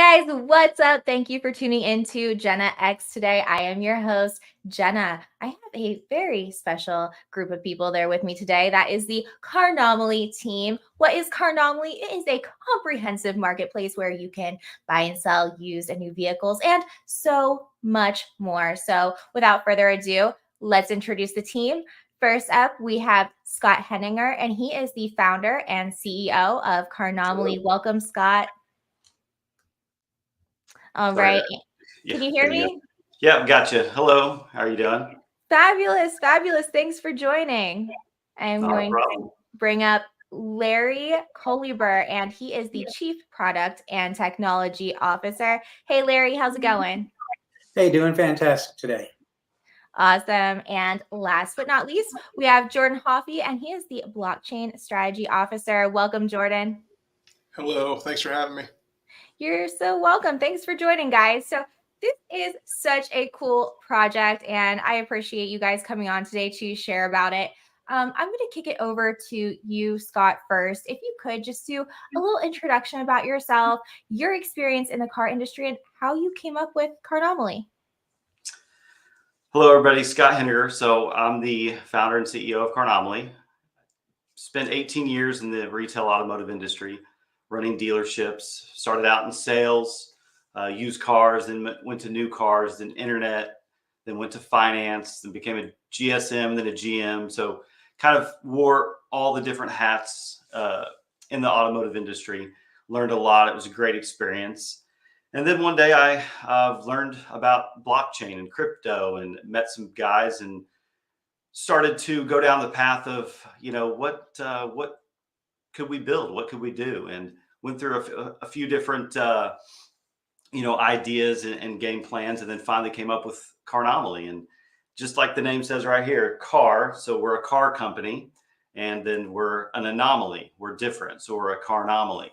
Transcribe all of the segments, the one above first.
Hey guys, what's up? Thank you for tuning into Jenna X today. I am your host, Jenna. I have a very special group of people there with me today. That is the Carnomaly team. What is Carnomaly? It is a comprehensive marketplace where you can buy and sell used and new vehicles and so much more. So without further ado, let's introduce the team. First up, we have Scott Heninger, and he is the founder and CEO of Carnomaly. Welcome, Scott. All right. Can you hear me? Yeah, gotcha. Hello. How are you doing? Fabulous. Fabulous. Thanks for joining. I'm Not a going to problem. bring up Larry Kohlieber, and he is the Chief Product and Technology Officer. Hey, Larry, how's it going? Hey, doing fantastic today. Awesome. And last but not least, we have Jordan Hoffee, and he is the Blockchain Strategy Officer. Welcome, Jordan. Hello. Thanks for having me. You're so welcome. Thanks for joining, guys. So this is such a cool project, and I appreciate you guys coming on today to share about it. I'm going to kick it over to you, Scott, first. If you could just do a little introduction about yourself, your experience in the car industry, and how you came up with Carnomaly. Hello, everybody. Scott Heninger. So I'm the founder and CEO of Carnomaly. Spent 18 years in the retail automotive industry, running dealerships. Started out in sales, used cars, then went to new cars, then internet, then went to finance, then became a GSM, then a GM. So kind of wore all the different hats in the automotive industry. Learned a lot. It was a great experience. And then one day I learned about blockchain and crypto and met some guys and started to go down the path of, what could we build? What could we do? And went through a few different, ideas and game plans, and then finally came up with Carnomaly. And just like the name says right here, car. So we're a car company, and then we're an anomaly. We're different. So we're a Carnomaly.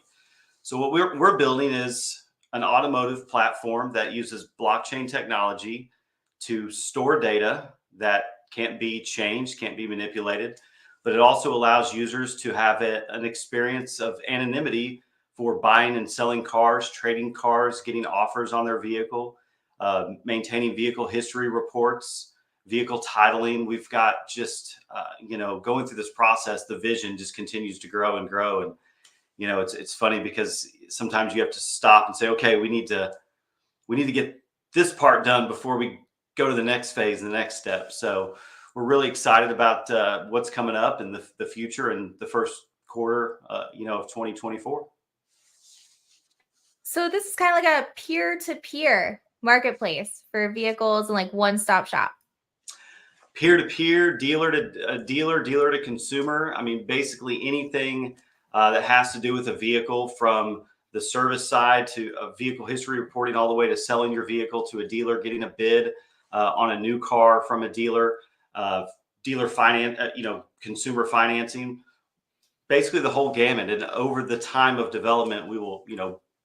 So what we're building is an automotive platform that uses blockchain technology to store data that can't be changed, can't be manipulated, but it also allows users to have an experience of anonymity for buying and selling cars, trading cars, getting offers on their vehicle, maintaining vehicle history reports, vehicle titling. We've got just, going through this process, the vision just continues to grow and grow. And it's funny because sometimes you have to stop and say, okay, we need to get this part done before we go to the next phase and the next step. So we're really excited about what's coming up in the future and the first quarter, of 2024. So this is kind of like a peer-to-peer marketplace for vehicles and like one-stop shop. Peer-to-peer, dealer to consumer. I mean, basically anything that has to do with a vehicle, from the service side to vehicle history reporting, all the way to selling your vehicle to a dealer, getting a bid on a new car from a dealer, dealer finance, consumer financing, basically the whole gamut. And over the time of development, we will,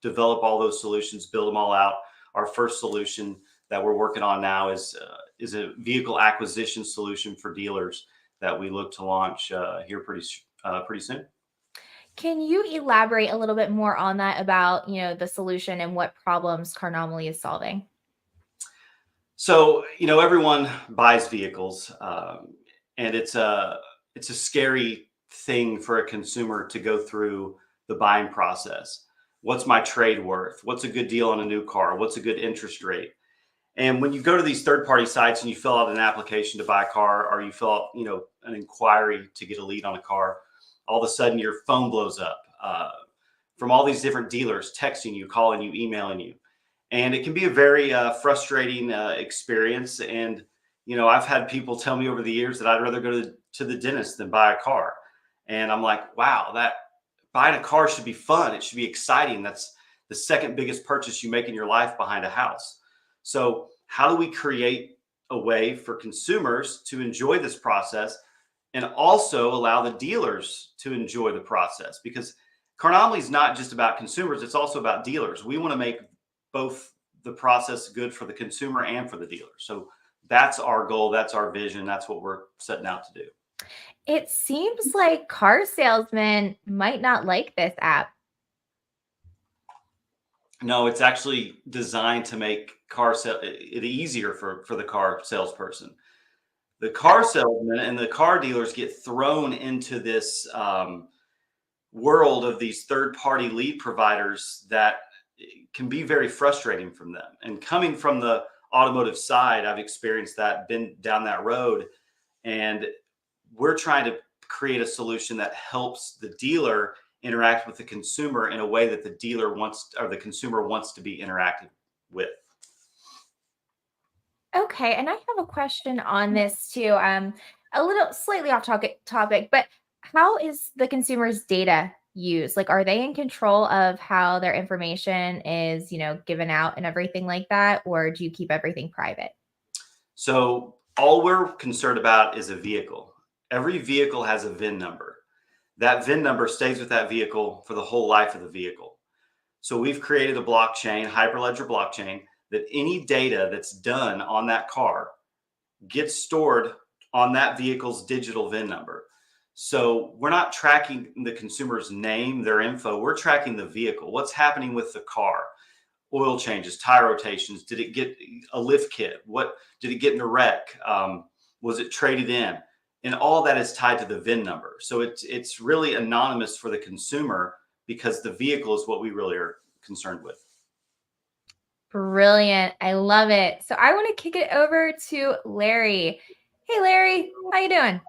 develop all those solutions, build them all out. Our first solution that we're working on now is a vehicle acquisition solution for dealers that we look to launch here pretty soon. Can you elaborate a little bit more on that about, the solution and what problems Carnomaly is solving? So, everyone buys vehicles, and it's a scary thing for a consumer to go through the buying process. What's my trade worth? What's a good deal on a new car? What's a good interest rate? And when you go to these third-party sites and you fill out an application to buy a car, or you fill out, an inquiry to get a lead on a car, all of a sudden your phone blows up from all these different dealers texting you, calling you, emailing you. And it can be a very frustrating experience. And, I've had people tell me over the years that I'd rather go to the dentist than buy a car. And I'm like, wow, that buying a car should be fun. It should be exciting. That's the second biggest purchase you make in your life behind a house. So how do we create a way for consumers to enjoy this process and also allow the dealers to enjoy the process? Because Carnomaly is not just about consumers, it's also about dealers. We want to make both the process good for the consumer and for the dealer. So that's our goal, that's our vision, that's what we're setting out to do. It seems like car salesmen might not like this app. No, it's actually designed to make it easier for the car salesperson. The car salesman and the car dealers get thrown into this world of these third-party lead providers that can be very frustrating from them. And coming from the automotive side, I've experienced that, been down that road, and we're trying to create a solution that helps the dealer interact with the consumer in a way that the dealer wants or the consumer wants to be interacted with. Okay, and I have a question on this too. A little slightly off topic, but how is the consumer's data used? Like, are they in control of how their information is, given out and everything like that, or do you keep everything private? So all we're concerned about is a vehicle. Every vehicle has a VIN number. That VIN number stays with that vehicle for the whole life of the vehicle. So we've created a blockchain, Hyperledger blockchain, that any data that's done on that car gets stored on that vehicle's digital VIN number. So we're not tracking the consumer's name, their info. We're tracking the vehicle. What's happening with the car? Oil changes, tire rotations. Did it get a lift kit? What did it get in a wreck? Was it traded in? And all that is tied to the VIN number. So it's really anonymous for the consumer because the vehicle is what we really are concerned with. Brilliant. I love it. So I want to kick it over to Larry. Hey, Larry, how you doing?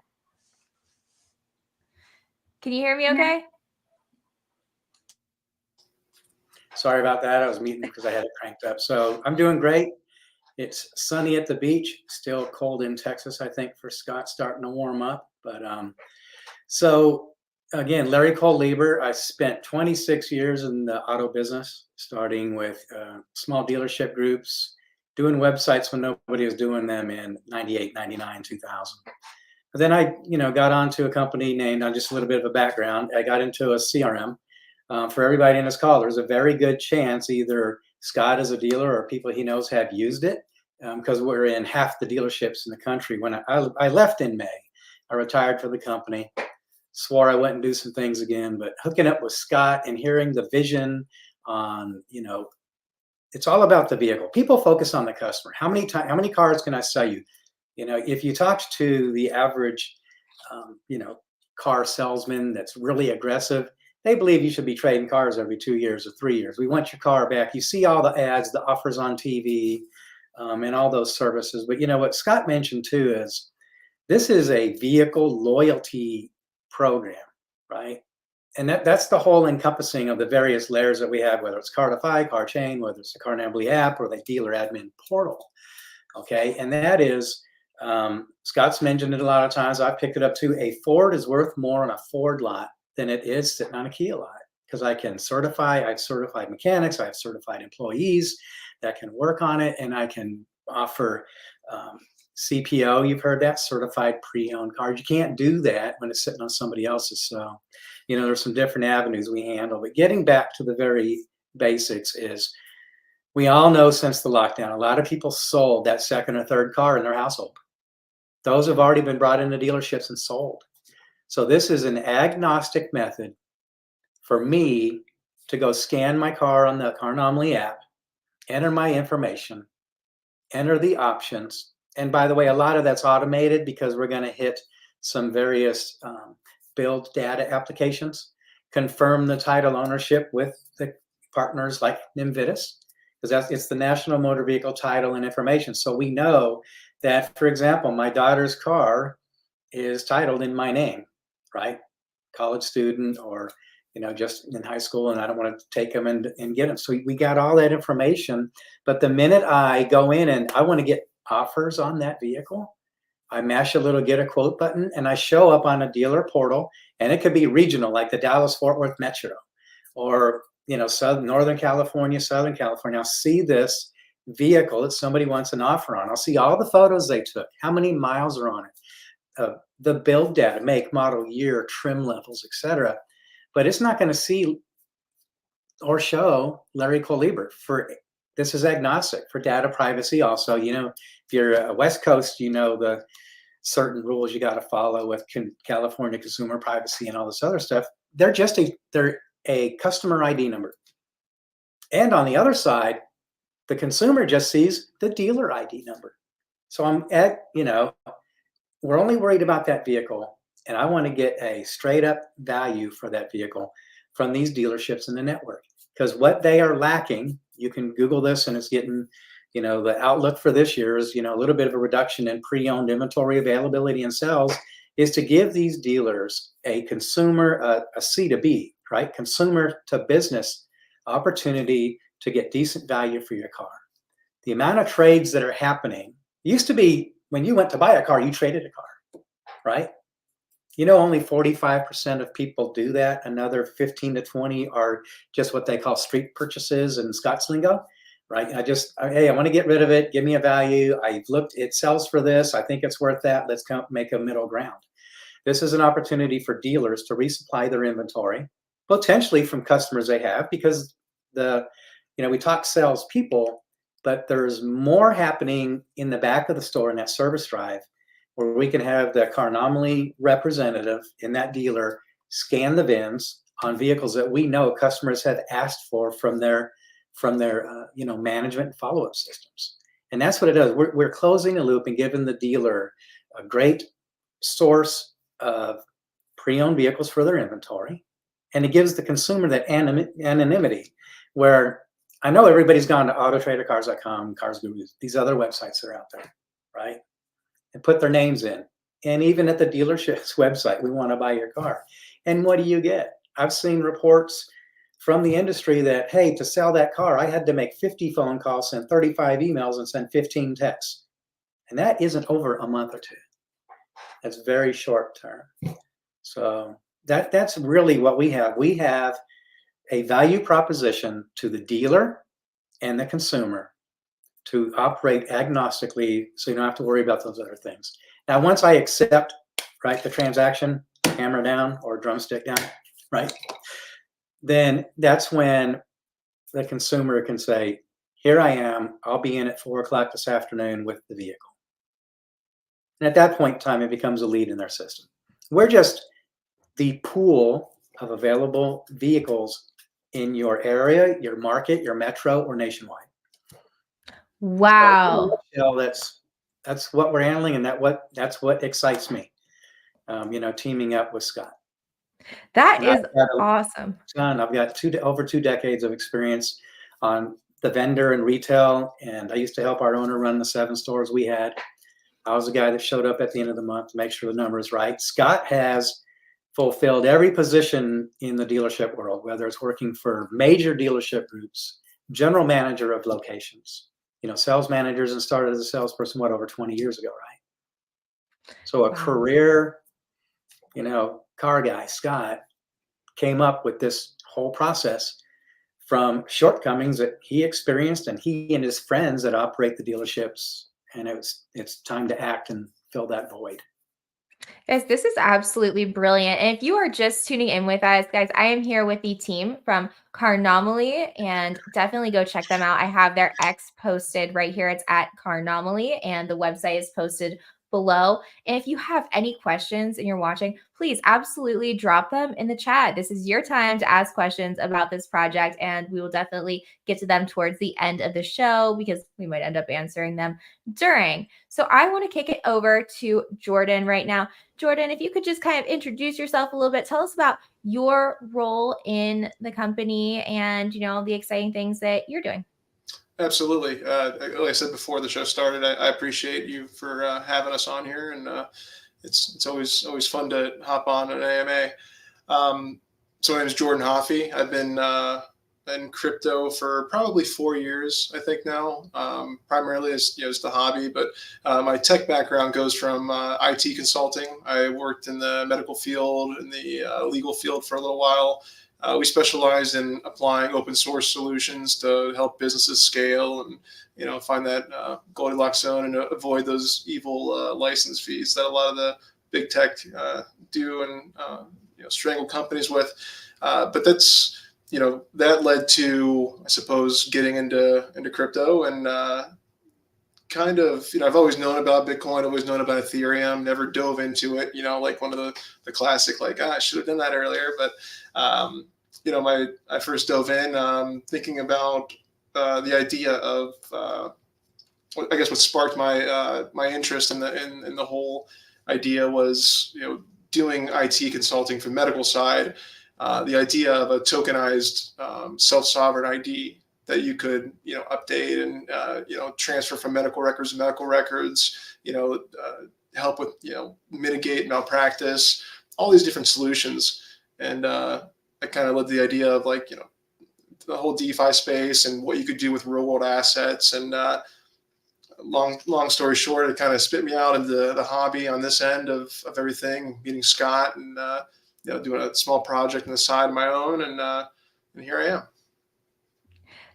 Can you hear me okay? Sorry about that. I was muting because I had it cranked up. So I'm doing great. It's sunny at the beach, still cold in Texas, I think, for Scott, starting to warm up. But so again, Larry Kohlieber, I spent 26 years in the auto business, starting with small dealership groups, doing websites when nobody was doing them in 98, 99, 2000. But then I, got onto a company named, just a little bit of a background, I got into a CRM. For everybody in this call, there's a very good chance either Scott as a dealer or people he knows have used it, because we're in half the dealerships in the country. When I left in May, I retired for the company, swore I wouldn't do some things again, but hooking up with Scott and hearing the vision on, it's all about the vehicle. People focus on the customer. How many cars can I sell you? If you talk to the average, car salesman that's really aggressive, they believe you should be trading cars every 2 years or 3 years. We want your car back. You see all the ads, the offers on TV, and all those services. But what Scott mentioned too is this is a vehicle loyalty program, right? And that's the whole encompassing of the various layers that we have, whether it's Carnomaly, Car Chain, whether it's the Carnomaly app or the dealer admin portal. Okay, and that is, Scott's mentioned it a lot of times. I've picked it up too. A Ford is worth more on a Ford lot than it is sitting on a Kia lot, because I've certified mechanics, I have certified employees that can work on it, and I can offer CPO, you've heard that, certified pre-owned cars. You can't do that when it's sitting on somebody else's. So, there's some different avenues we handle. But getting back to the very basics is, we all know since the lockdown, a lot of people sold that second or third car in their household. Those have already been brought into dealerships and sold. So this is an agnostic method for me to go scan my car on the Carnomaly app, enter my information, enter the options. And by the way, a lot of that's automated because we're going to hit some various build data applications, confirm the title ownership with the partners like Nimvitus, because it's the National Motor Vehicle Title and Information. So we know that, for example, my daughter's car is titled in my name, right? College student or, just in high school, and I don't want to take them and get them. So we got all that information. But the minute I go in and I want to get offers on that vehicle, I mash a little get a quote button and I show up on a dealer portal, and it could be regional, like the Dallas-Fort Worth Metro, or, Northern California, Southern California. I'll see this vehicle that somebody wants an offer on. I'll see all the photos they took, how many miles are on it, the build data, make, model, year, trim levels, etc. But it's not going to see or show Larry Kohlieber. This is agnostic for data privacy. Also, if you're a West Coast, the certain rules you got to follow with California consumer privacy and all this other stuff. They're a customer ID number. And on the other side, the consumer just sees the dealer ID number. So I'm at, we're only worried about that vehicle, and I want to get a straight up value for that vehicle from these dealerships in the network. Because what they are lacking, you can Google this, and it's getting, the outlook for this year is, a little bit of a reduction in pre-owned inventory availability and sales, is to give these dealers a consumer, a C2B, right? Consumer to business opportunity to get decent value for your car. The amount of trades that are happening used to be when you went to buy a car, you traded a car, right? Only 45% of people do that. Another 15 to 20 are just what they call street purchases in Scott's lingo, right? Hey, I want to get rid of it. Give me a value. I've looked, it sells for this. I think it's worth that. Let's make a middle ground. This is an opportunity for dealers to resupply their inventory, potentially from customers they have, because we talk salespeople, but there's more happening in the back of the store in that service drive, where we can have the Carnomaly representative in that dealer scan the VINs on vehicles that we know customers have asked for from their management and follow-up systems. And that's what it does. We're closing a loop and giving the dealer a great source of pre-owned vehicles for their inventory. And it gives the consumer that anonymity, where I know everybody's gone to autotradercars.com, CarsGuru, these other websites that are out there, right? And put their names in. And even at the dealership's website, we want to buy your car. And what do you get? I've seen reports from the industry that, hey, to sell that car, I had to make 50 phone calls, send 35 emails, and send 15 texts. And that isn't over a month or two. That's very short term. So that's really what we have. We have a value proposition to the dealer and the consumer to operate agnostically, so you don't have to worry about those other things. Now, once I accept, right, the transaction, hammer down or drumstick down, right, then that's when the consumer can say, here I am, I'll be in at 4:00 this afternoon with the vehicle. And at that point in time, it becomes a lead in their system. We're just the pool of available vehicles in your area, your market, your metro, or nationwide. Wow. So that's what we're handling, and that's what excites me. Teaming up with Scott. That is awesome. I've got over 2 decades of experience on the vendor and retail, and I used to help our owner run the 7 stores we had. I was the guy that showed up at the end of the month to make sure the number is right. Scott has fulfilled every position in the dealership world, whether it's working for major dealership groups, general manager of locations, sales managers, and started as a salesperson, over 20 years ago, right? So a career, car guy, Scott, came up with this whole process from shortcomings that he experienced, and he and his friends that operate the dealerships. And it's time to act and fill that void. Guys, this is absolutely brilliant. And if you are just tuning in with us, guys, I am here with the team from Carnomaly, and definitely go check them out. I have their X posted right here. It's at Carnomaly, and the website is posted below. And if you have any questions and you're watching, please absolutely drop them in the chat. This is your time to ask questions about this project, and we will definitely get to them towards the end of the show, because we might end up answering them during. So I want to kick it over to Jordan right now. Jordan, if you could just kind of introduce yourself a little bit, tell us about your role in the company and, the exciting things that you're doing. Absolutely. Like I said before the show started, I appreciate you for having us on here, and it's always fun to hop on an AMA. So my name is Jordan Hoffee. I've been in crypto for probably 4 years, I think now, primarily as just a hobby. But my tech background goes from IT consulting. I worked in the medical field, in the legal field for a little while. We specialize in applying open source solutions to help businesses scale and, find that Goldilocks zone and avoid those evil license fees that a lot of the big tech do and, strangle companies with. But that's, that led to, I suppose, getting into crypto and kind of, I've always known about Bitcoin, always known about Ethereum, never dove into it, like one of the classic, I should have done that earlier. But I first dove in thinking about the idea of I guess what sparked my interest in the whole idea was doing IT consulting for the medical side. The idea of a tokenized self-sovereign ID that you could update and transfer from medical records to medical records, help with mitigate malpractice, all these different solutions. And I kind of led the idea of the whole DeFi space and what you could do with real world assets. And long story short, it kind of spit me out into the hobby on this end of everything, meeting Scott and doing a small project on the side of my own, and here I am.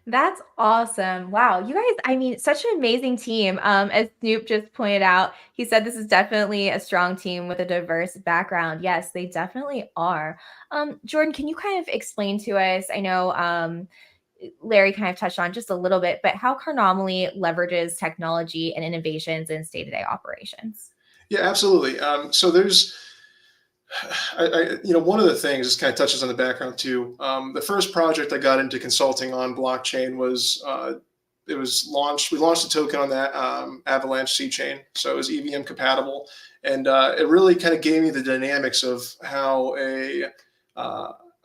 That's awesome. Wow. You guys, I mean, such an amazing team. As Snoop just pointed out, he said this is definitely a strong team with a diverse background. Yes, they definitely are. Jordan, can you kind of explain to us? I know Larry kind of touched on just a little bit, but how Carnomaly leverages technology and innovations in day-to-day operations? Yeah, absolutely. So there's one of the things, this kind of touches on the background too. The first project I got into consulting on blockchain was it was launched. We launched a token on that Avalanche C chain, so it was EVM compatible, and it really kind of gave me the dynamics of how a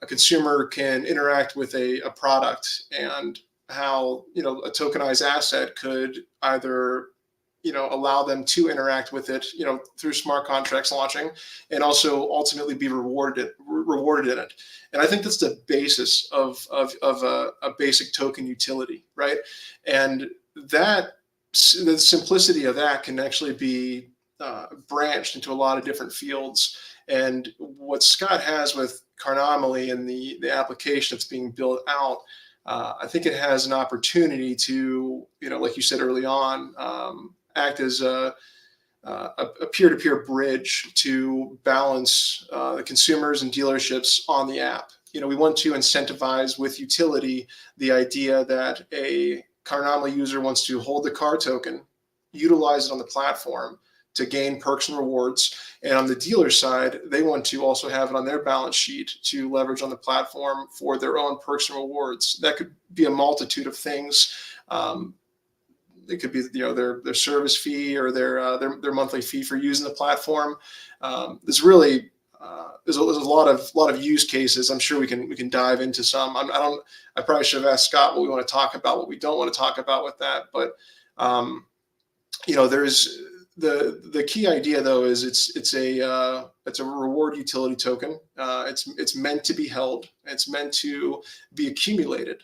consumer can interact with a product, and how a tokenized asset could either allow them to interact with it, through smart contracts launching, and also ultimately be rewarded in it. And I think that's the basis of a basic token utility, right? And the simplicity of that can actually be branched into a lot of different fields. And what Scott has with Carnomaly and the application that's being built out, I think it has an opportunity to, like you said early on, act as a peer-to-peer bridge to balance the consumers and dealerships on the app. We want to incentivize with utility the idea that a Carnomaly user wants to hold the car token, utilize it on the platform to gain perks and rewards. And on the dealer side, they want to also have it on their balance sheet to leverage on the platform for their own perks and rewards. That could be a multitude of things. It could be their service fee or their monthly fee for using the platform. There's really there's a lot of use cases. I'm sure we can dive into some. I probably should have asked Scott what we want to talk about, what we don't want to talk about with that. But there's the key idea though is it's a reward utility token. It's meant to be held. It's meant to be accumulated.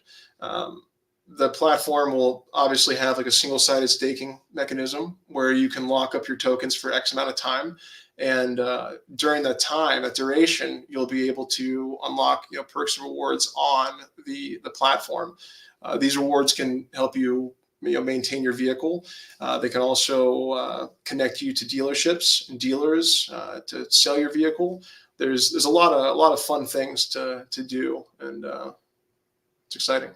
The platform will obviously have like a single-sided staking mechanism where you can lock up your tokens for X amount of time. And during that time, that duration, you'll be able to unlock perks and rewards on the platform. These rewards can help you maintain your vehicle. They can also connect you to dealerships and dealers to sell your vehicle. There's a lot of fun things to do, and it's exciting.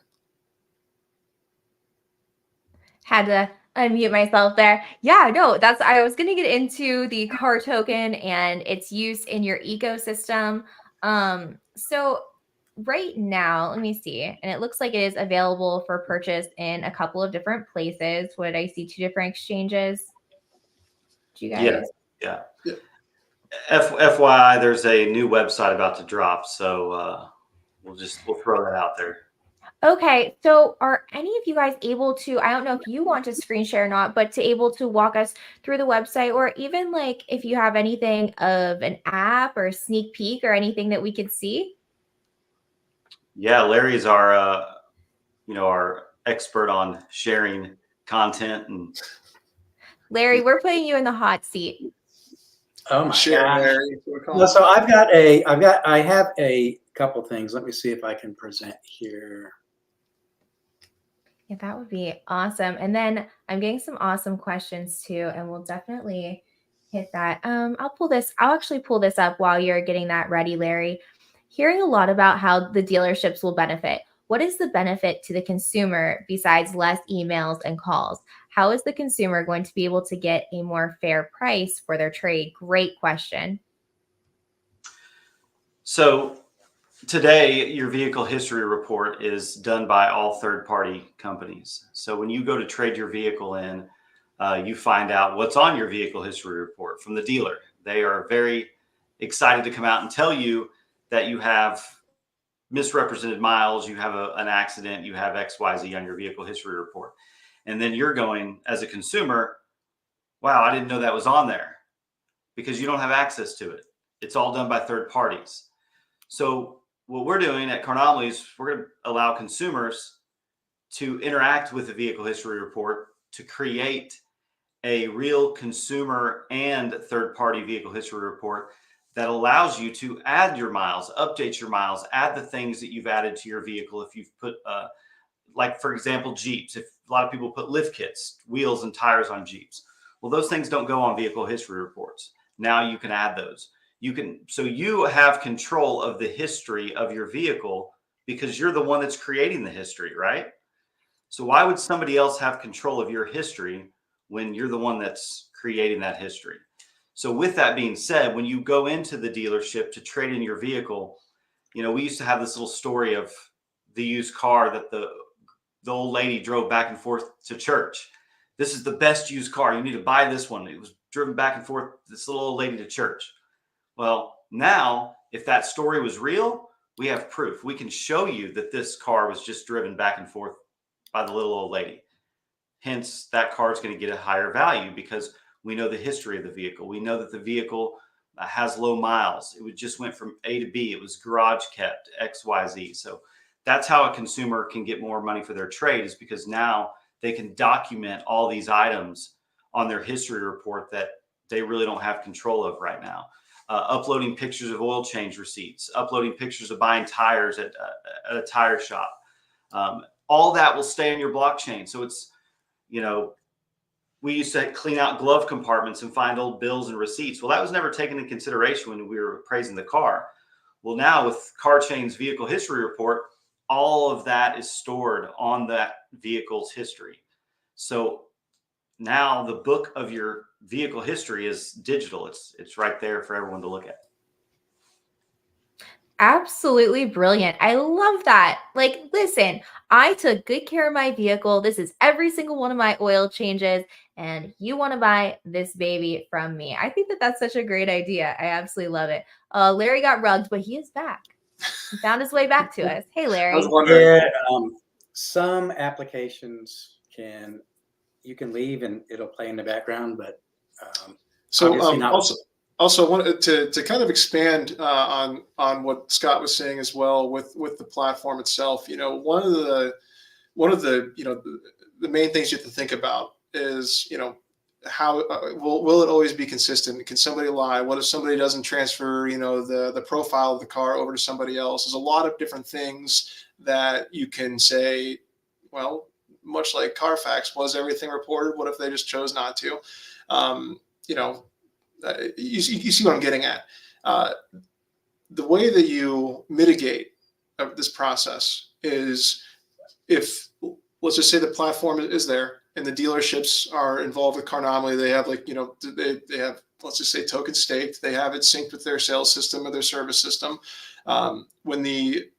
Had to unmute myself there. Yeah, no, I was going to get into the car token and its use in your ecosystem. So right now, let me see. And it looks like it is available for purchase in a couple of different places. What did I see? 2 different exchanges. Do you guys? Yeah. FYI, there's a new website about to drop. So we'll throw that out there. Okay, so are any of you guys able to, I don't know if you want to screen share or not, but to able to walk us through the website, or even like if you have anything of an app or sneak peek or anything that we could see? Yeah, Larry's our expert on sharing content. And Larry, we're putting you in the hot seat. Oh my Share, gosh. Larry. No, so I have a couple things. Let me see if I can present here. Yeah, that would be awesome. And then I'm getting some awesome questions too, and we'll definitely hit that. I'll actually pull this up while you're getting that ready, Larry. Hearing a lot about how the dealerships will benefit. What is the benefit to the consumer besides less emails and calls? How is the consumer going to be able to get a more fair price for their trade? Great question. So today, your vehicle history report is done by all third-party companies. So when you go to trade your vehicle in, you find out what's on your vehicle history report from the dealer. They are very excited to come out and tell you that you have misrepresented miles, you have an accident, you have XYZ on your vehicle history report. And then you're going, as a consumer, wow, I didn't know that was on there, because you don't have access to it. It's all done by third parties. So what we're doing at Carnomaly is we're going to allow consumers to interact with the vehicle history report to create a real consumer and third-party vehicle history report that allows you to add your miles, update your miles, add the things that you've added to your vehicle. If you've put, like for example, Jeeps, if a lot of people put lift kits, wheels and tires on Jeeps. Well, those things don't go on vehicle history reports. Now you can add those. So you have control of the history of your vehicle because you're the one that's creating the history, right? So why would somebody else have control of your history when you're the one that's creating that history? So with that being said, when you go into the dealership to trade in your vehicle, we used to have this little story of the used car that the old lady drove back and forth to church. This is the best used car. You need to buy this one. It was driven back and forth, this little old lady to church. Well, now, if that story was real, we have proof. We can show you that this car was just driven back and forth by the little old lady. Hence, that car is going to get a higher value because we know the history of the vehicle. We know that the vehicle has low miles. It just went from A to B. It was garage kept, XYZ. So that's how a consumer can get more money for their trade, is because now they can document all these items on their history report that they really don't have control of right now. Uploading pictures of oil change receipts, uploading pictures of buying tires at a tire shop. All that will stay on your blockchain. So it's, we used to clean out glove compartments and find old bills and receipts. Well, that was never taken into consideration when we were appraising the car. Well, now with CarChain's vehicle history report, all of that is stored on that vehicle's history. So now the book of your vehicle history is digital. It's right there for everyone to look at. Absolutely brilliant. I love that. Like, listen, I took good care of my vehicle. This is every single one of my oil changes, and you want to buy this baby from me. I think that that's such a great idea. I absolutely love it. Larry got rugged, but he is back. He found his way back to us. Hey, Larry. I was wondering. Yeah, some applications you can leave and it'll play in the background, but also wanted to kind of expand on what Scott was saying as well with the platform itself. One of the the main things you have to think about is how will it always be consistent? Can somebody lie? What if somebody doesn't transfer the profile of the car over to somebody else? There's a lot of different things that you can say. Well, much like Carfax, was everything reported? What if they just chose not to? You see what I'm getting at. The way that you mitigate this process is, if let's just say the platform is there and the dealerships are involved with Carnomaly, they have they have, let's just say, token staked. They have it synced with their sales system or their service system. When the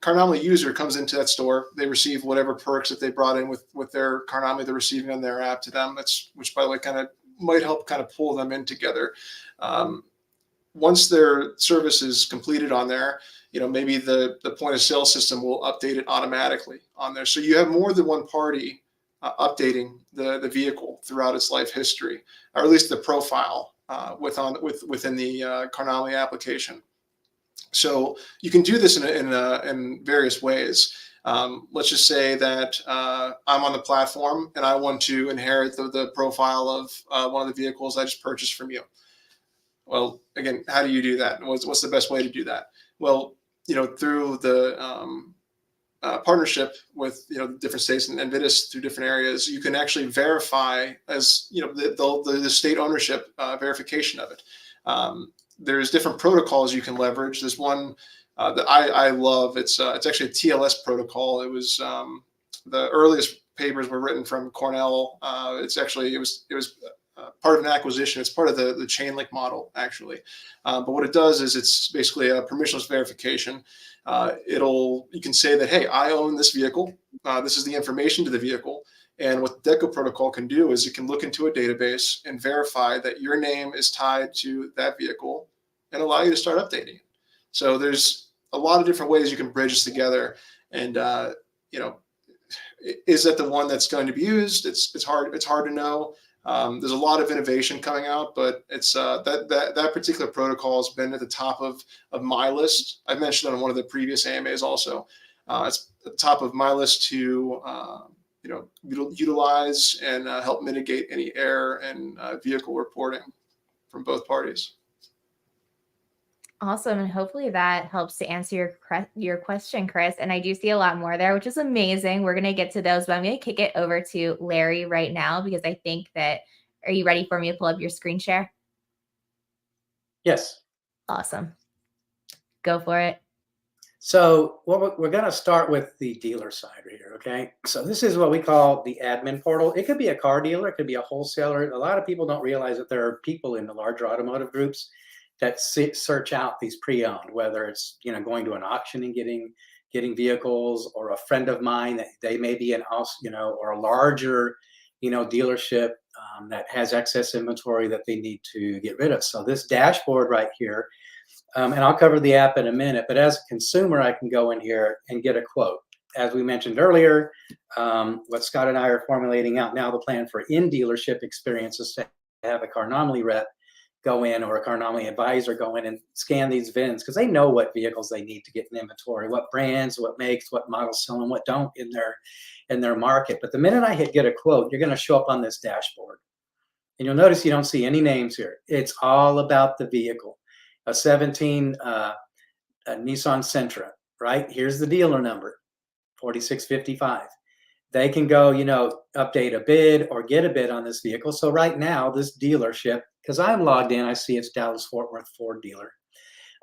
Carnomaly user comes into that store, they receive whatever perks that they brought in with their Carnomaly they're receiving on their app to them. Which by the way kind of might help kind of pull them in together. Once their service is completed on there, maybe the point of sale system will update it automatically on there. So you have more than one party updating the vehicle throughout its life history, or at least the profile within the Carnomaly application. So you can do this in various ways. Let's just say that I'm on the platform and I want to inherit the profile of one of the vehicles I just purchased from you. Well, again, how do you do that? What's the best way to do that? Well, through the partnership with different states and VITIS through different areas, you can actually verify as the state ownership verification of it. There's different protocols you can leverage. There's one that I love. It's actually a TLS protocol. It was the earliest papers were written from Cornell. It was part of an acquisition. It's part of the chain link model, actually. But what it does is it's basically a permissionless verification. You can say that, hey, I own this vehicle. This is the information to the vehicle. And what the DECO protocol can do is it can look into a database and verify that your name is tied to that vehicle and allow you to start updating it. So there's a lot of different ways you can bridge this together. And, is that the one that's going to be used? It's hard to know. There's a lot of innovation coming out, but it's that particular protocol has been at the top of my list. I mentioned on one of the previous AMAs also. It's at the top of my list to utilize and help mitigate any error and vehicle reporting from both parties. Awesome. And hopefully that helps to answer your question, Chris. And I do see a lot more there, which is amazing. We're going to get to those, but I'm going to kick it over to Larry right now because I think that, are you ready for me to pull up your screen share? Yes. Awesome. Go for it. So we're going to start with the dealer side here, okay? So this is what we call the admin portal. It could be a car dealer. It could be a wholesaler. A lot of people don't realize that there are people in the larger automotive groups that search out these pre-owned, whether it's going to an auction and getting vehicles, or a friend of mine that they may be an or a larger dealership that has excess inventory that they need to get rid of. So this dashboard right here, and I'll cover the app in a minute, but as a consumer, I can go in here and get a quote. As we mentioned earlier, what Scott and I are formulating out now, the plan for in-dealership experiences, to have a Carnomaly rep go in, or a Carnomaly advisor go in and scan these VINs, because they know what vehicles they need to get in inventory, what brands, what makes, what models sell, and what don't in their market. But the minute I hit get a quote, you're going to show up on this dashboard. And you'll notice you don't see any names here. It's all about the vehicle. A 17 a Nissan Sentra, right? Here's the dealer number, 4655. They can go, update a bid or get a bid on this vehicle. So right now, this dealership, because I'm logged in, I see it's Dallas Fort Worth Ford dealer.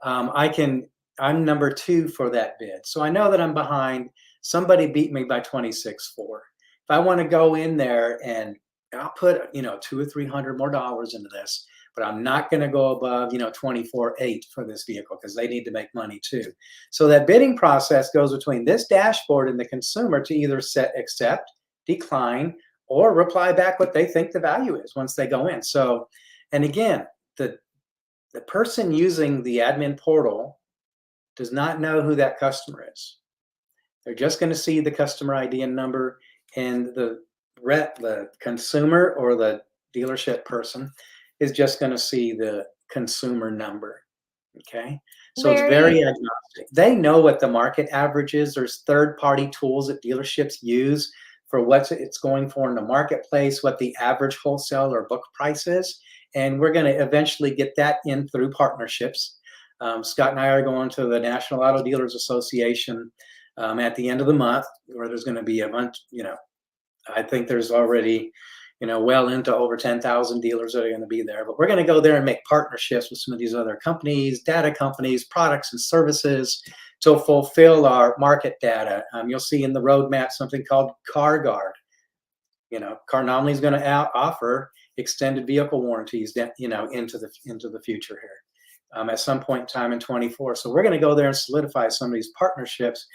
I'm number 2 for that bid. So I know that I'm behind. Somebody beat me by 26.4. If I want to go in there and I'll put, $200 or $300 more dollars into this, but I'm not going to go above, 24.8 for this vehicle, because they need to make money too. So that bidding process goes between this dashboard and the consumer to either accept, decline, or reply back what they think the value is once they go in. So, and again, the person using the admin portal does not know who that customer is. They're just going to see the customer ID and number, and the consumer or the dealership person is just going to see the consumer number. Okay. So It's very agnostic. They know what the market average is. There's third-party tools that dealerships use for what it's going for in the marketplace, what the average wholesale or book price is. And we're going to eventually get that in through partnerships. Scott and I are going to the National Auto Dealers Association at the end of the month, where there's going to be a bunch, I think there's already well into over 10,000 dealers that are going to be there. But we're going to go there and make partnerships with some of these other companies, data companies, products and services to fulfill our market data. You'll see in the roadmap something called CarGuard. Carnomaly is going to offer extended vehicle warranties that, into the future here at some point in time in 24. So we're going to go there and solidify some of these partnerships,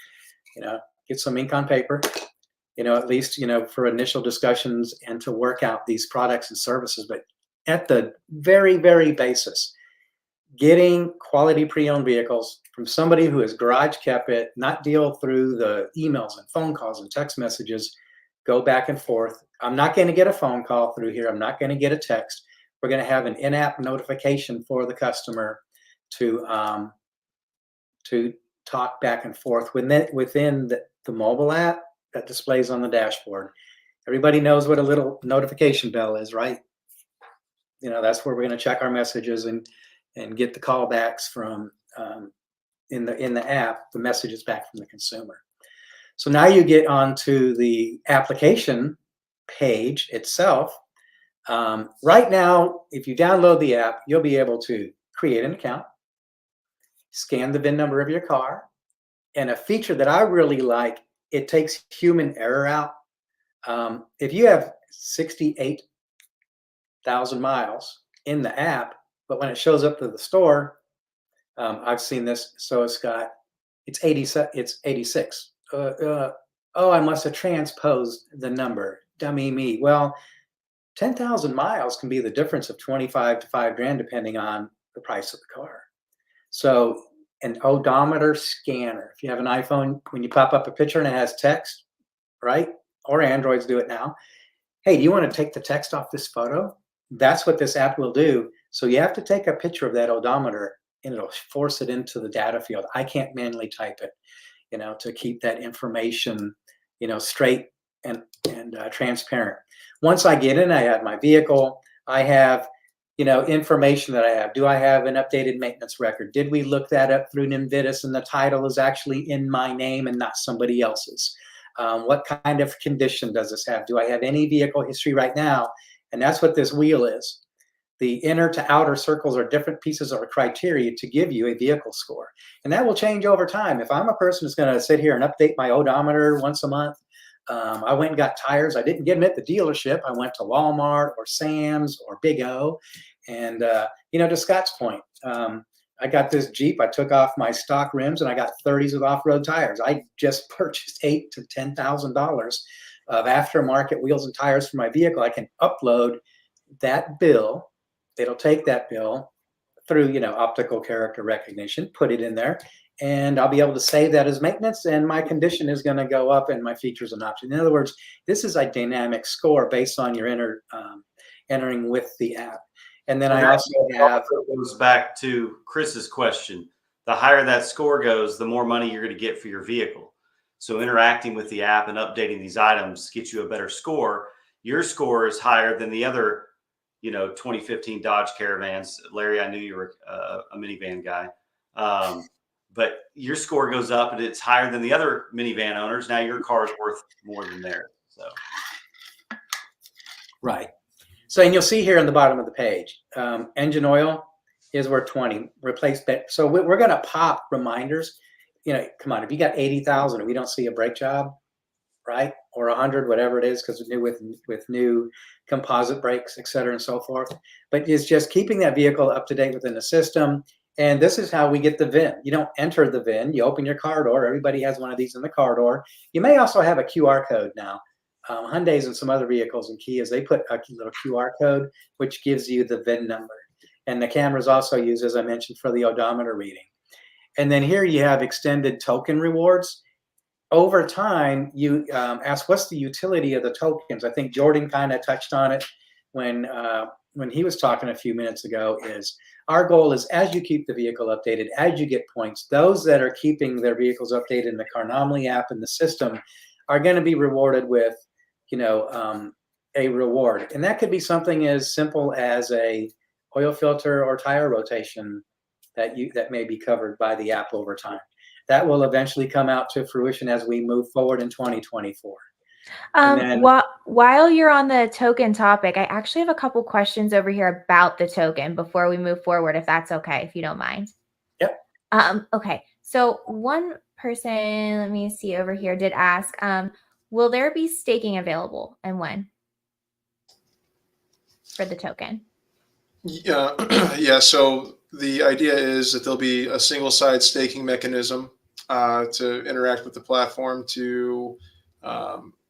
get some ink on paper, at least, for initial discussions and to work out these products and services. But at the very, very basis, getting quality pre-owned vehicles from somebody who has garage kept it, not deal through the emails and phone calls and text messages, go back and forth. I'm not going to get a phone call through here. I'm not going to get a text. We're going to have an in-app notification for the customer to talk back and forth within the mobile app that displays on the dashboard. Everybody knows what a little notification bell is, right? That's where we're going to check our messages and get the callbacks from in the app, the messages back from the consumer. So now you get onto the application page itself. Right now, if you download the app, you'll be able to create an account, scan the VIN number of your car, and a feature that I really like, it takes human error out. If you have 68,000 10,000 miles in the app, but when it shows up to the store, I've seen this. So it's got, it's 86. Oh, I must have transposed the number. Dummy me. Well, 10,000 miles can be the difference of 25 to 5 grand, depending on the price of the car. So an odometer scanner, if you have an iPhone, when you pop up a picture and it has text, right? Or Androids do it now. Hey, do you want to take the text off this photo? That's what this app will do. So you have to take a picture of that odometer and it'll force it into the data field. I can't manually type it, to keep that information, straight and transparent. Once I get in, I have my vehicle. I have, information that I have. Do I have an updated maintenance record? Did we look that up through Ninvitis and the title is actually in my name and not somebody else's? What kind of condition does this have? Do I have any vehicle history right now? And that's what this wheel is. The inner to outer circles are different pieces of criteria to give you a vehicle score. And that will change over time. If I'm a person who's going to sit here and update my odometer once a month, I went and got tires. I didn't get them at the dealership. I went to Walmart or Sam's or Big O. And, to Scott's point, I got this Jeep. I took off my stock rims and I got 30s with off-road tires. I just purchased $8,000 to $10,000 of aftermarket wheels and tires for my vehicle. I can upload that bill. It'll take that bill through, optical character recognition, put it in there, and I'll be able to save that as maintenance, and my condition is going to go up and my features and options. In other words, this is a dynamic score based on your entering with the app. And then I also have, goes back to Chris's question. The higher that score goes, the more money you're going to get for your vehicle. So interacting with the app and updating these items gets you a better score. Your score is higher than the other, 2015 Dodge Caravans. Larry, I knew you were a minivan guy. But your score goes up and it's higher than the other minivan owners. Now your car is worth more than theirs. So, right. So, and you'll see here on the bottom of the page, engine oil is worth 20. Replace that. So we're going to pop reminders. Come on, if you got 80,000 and we don't see a brake job, right? Or 100, whatever it is, because with new composite brakes, et cetera, and so forth. But it's just keeping that vehicle up to date within the system. And this is how we get the VIN. You don't enter the VIN. You open your car door. Everybody has one of these in the car door. You may also have a QR code now. Hyundais and some other vehicles and Kias, they put a little QR code, which gives you the VIN number. And the camera's also used, as I mentioned, for the odometer reading. And then here you have extended token rewards. Over time, you ask, what's the utility of the tokens? I think Jordan kind of touched on it when he was talking a few minutes ago. Is our goal is, as you keep the vehicle updated, as you get points, those that are keeping their vehicles updated in the Carnomaly app and the system are going to be rewarded with, a reward. And that could be something as simple as a oil filter or tire rotation that may be covered by the app over time. That will eventually come out to fruition as we move forward in 2024. While you're on the token topic, I actually have a couple questions over here about the token before we move forward, if that's okay, if you don't mind. Yep. Okay. So one person, let me see over here, did ask, will there be staking available and when for the token? Yeah. So the idea is that there'll be a single side staking mechanism to interact with the platform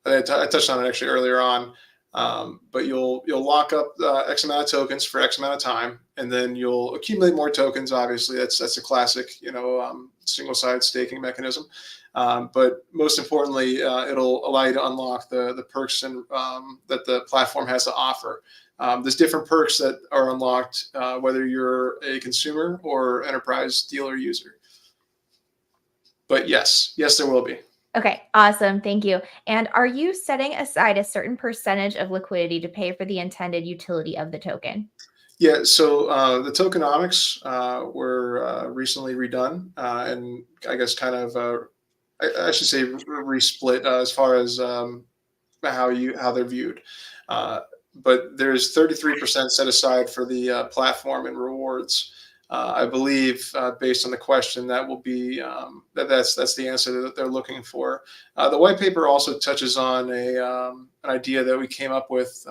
I touched on it actually earlier on, but you'll lock up X amount of tokens for X amount of time, and then you'll accumulate more tokens. Obviously, that's a classic, single side staking mechanism. But most importantly, it'll allow you to unlock the perks that the platform has to offer. There's different perks that are unlocked, whether you're a consumer or enterprise dealer user. But yes, there will be. Okay, awesome. Thank you. And are you setting aside a certain percentage of liquidity to pay for the intended utility of the token? Yeah, so the tokenomics were recently redone, and I guess kind of, I should say, resplit as far as how they're viewed. But there's 33% set aside for the platform and rewards. I believe, based on the question, that will be that's the answer that they're looking for. The white paper also touches on an idea that we came up with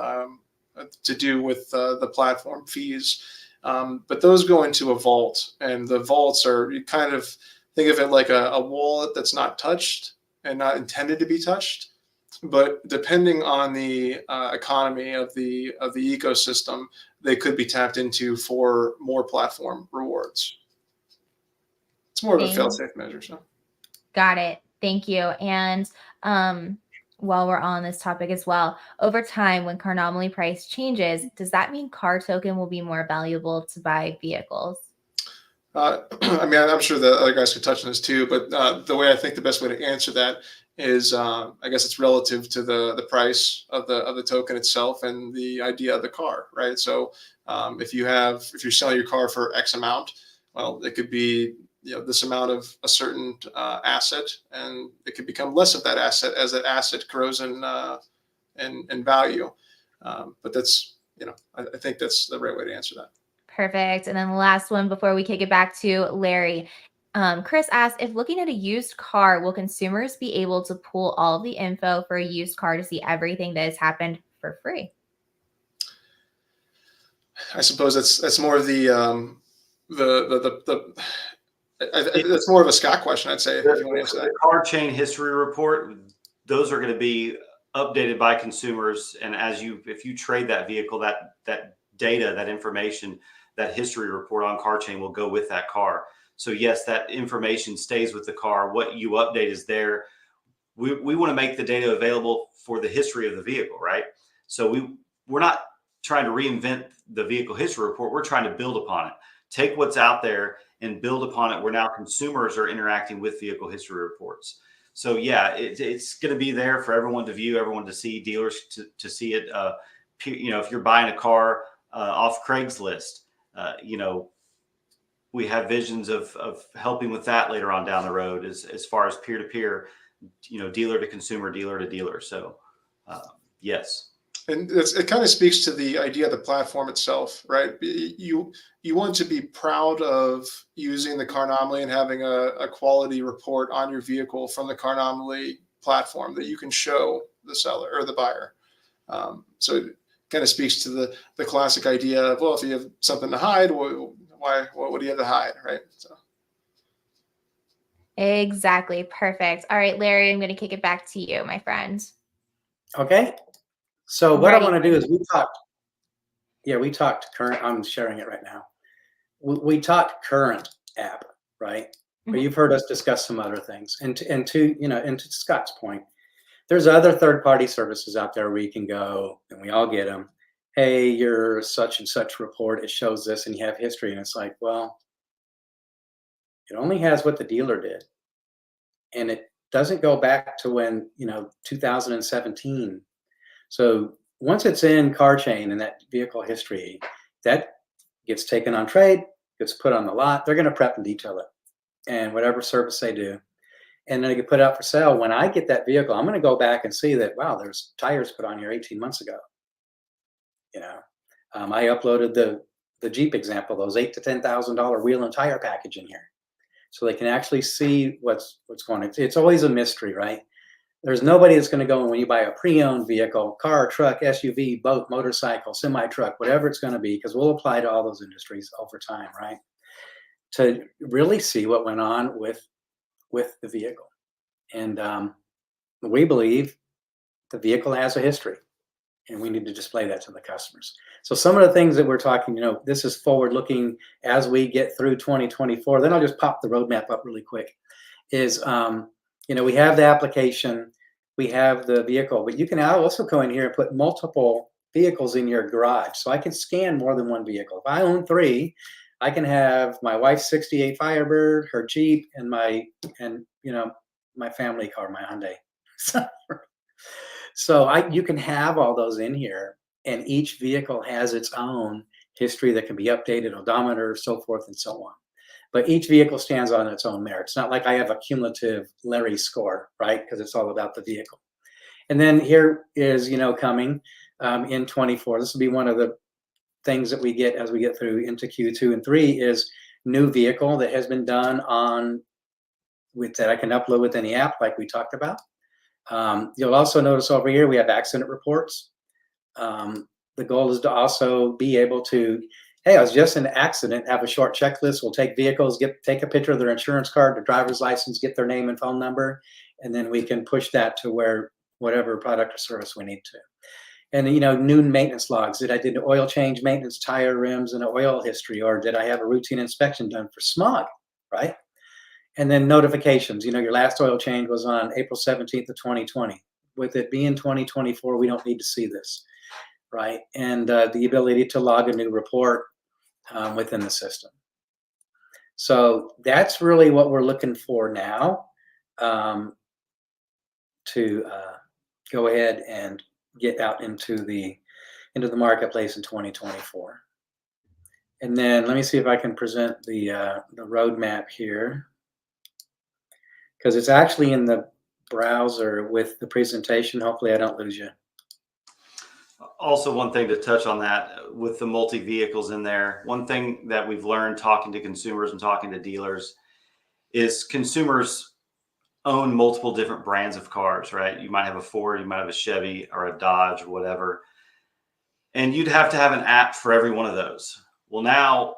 to do with the platform fees. But those go into a vault, and the vaults are, you kind of think of it like a wallet that's not touched and not intended to be touched. But depending on the economy of the ecosystem, they could be tapped into for more platform rewards. It's more of a fail-safe measure. So, got it. Thank you. And while we're on this topic as well, over time, when Carnomaly price changes, does that mean car token will be more valuable to buy vehicles? I mean, I'm sure the other guys could touch on this too, but the way I think the best way to answer that is, I guess it's relative to the price of the token itself and the idea of the car, right? So if you're selling your car for X amount, well, it could be, this amount of a certain asset, and it could become less of that asset as that asset grows in value. But that's, I think that's the right way to answer that. Perfect. And then the last one before we kick it back to Larry. Chris asked, if looking at a used car, will consumers be able to pull all the info for a used car to see everything that has happened for free? I suppose that's more of that's more of a Scott question, I'd say. If you want to answer that. The car chain history report, those are going to be updated by consumers, and if you trade that vehicle, that data, that information, that history report on car chain will go with that car. So yes, that information stays with the car. What you update is there. We want to make the data available for the history of the vehicle, right? So we're not trying to reinvent the vehicle history report. We're trying to build upon it. Take what's out there and build upon it, where now consumers are interacting with vehicle history reports. So yeah, it's going to be there for everyone to view, everyone to see, dealers to see it. If you're buying a car off Craigslist, we have visions of helping with that later on down the road, as far as peer-to-peer, dealer to consumer, dealer to dealer. So yes. And it kind of speaks to the idea of the platform itself, right? You want to be proud of using the Carnomaly and having a quality report on your vehicle from the Carnomaly platform that you can show the seller or the buyer. So it kind of speaks to the classic idea of, well, if you have something to hide, what do you have to hide, right? So. Exactly. Perfect. All right, Larry, I'm going to kick it back to you, my friend. Okay. So what I want to do is we talked current. I'm sharing it right now. We talked current app, right? Mm-hmm. But you've heard us discuss some other things. And to Scott's point, there's other third-party services out there where you can go, and we all get them. Hey, your such and such report, it shows this, and you have history. And it's like, well, it only has what the dealer did. And it doesn't go back to when, 2017. So once it's in car chain and that vehicle history, that gets taken on trade, gets put on the lot. They're going to prep and detail it, and whatever service they do, and then they get put out for sale. When I get that vehicle, I'm going to go back and see that, wow, there's tires put on here 18 months ago. I uploaded the Jeep example, those $8,000 to $10,000 wheel and tire package in here, so they can actually see what's going on. It's always a mystery, right? There's nobody that's going to go, when you buy a pre-owned vehicle, car, truck, SUV, boat, motorcycle, semi-truck, whatever it's going to be, because we'll apply to all those industries over time, right? To really see what went on with the vehicle. And we believe the vehicle has a history, and we need to display that to the customers. So some of the things that we're talking, this is forward-looking as we get through 2024. Then I'll just pop the roadmap up really quick. Is we have the application, we have the vehicle, but you can also go in here and put multiple vehicles in your garage. So I can scan more than one vehicle. If I own 3, I can have my wife's 68 Firebird, her Jeep, and my family car, my Hyundai. So you can have all those in here, and each vehicle has its own history that can be updated, odometer, so forth and so on. But each vehicle stands on its own merit. It's not like I have a cumulative Larry score, right? Because it's all about the vehicle. And then here is, coming in 24. This will be one of the things that we get as we get through into Q2 and 3 is new vehicle that has been done that I can upload with any app, like we talked about. You'll also notice over here we have accident reports. the goal is to also be able to, hey, I was just in an accident, have a short checklist. We'll take vehicles, take a picture of their insurance card, their driver's license, get their name and phone number, and then we can push that to where whatever product or service we need to. And new maintenance logs. Did I do oil change, maintenance, tire, rims, and an oil history, or did I have a routine inspection done for smog, right? And then notifications. Your last oil change was on April 17th of 2020. With it being 2024, we don't need to see this, right? And the ability to log a new report within the system. So that's really what we're looking for now, to go ahead and get out into the marketplace in 2024. And then let me see if I can present the roadmap here, because it's actually in the browser with the presentation. Hopefully I don't lose you. Also, one thing to touch on that with the multi-vehicles in there, one thing that we've learned talking to consumers and talking to dealers is consumers own multiple different brands of cars, right? You might have a Ford, you might have a Chevy or a Dodge or whatever. And you'd have to have an app for every one of those. Well, now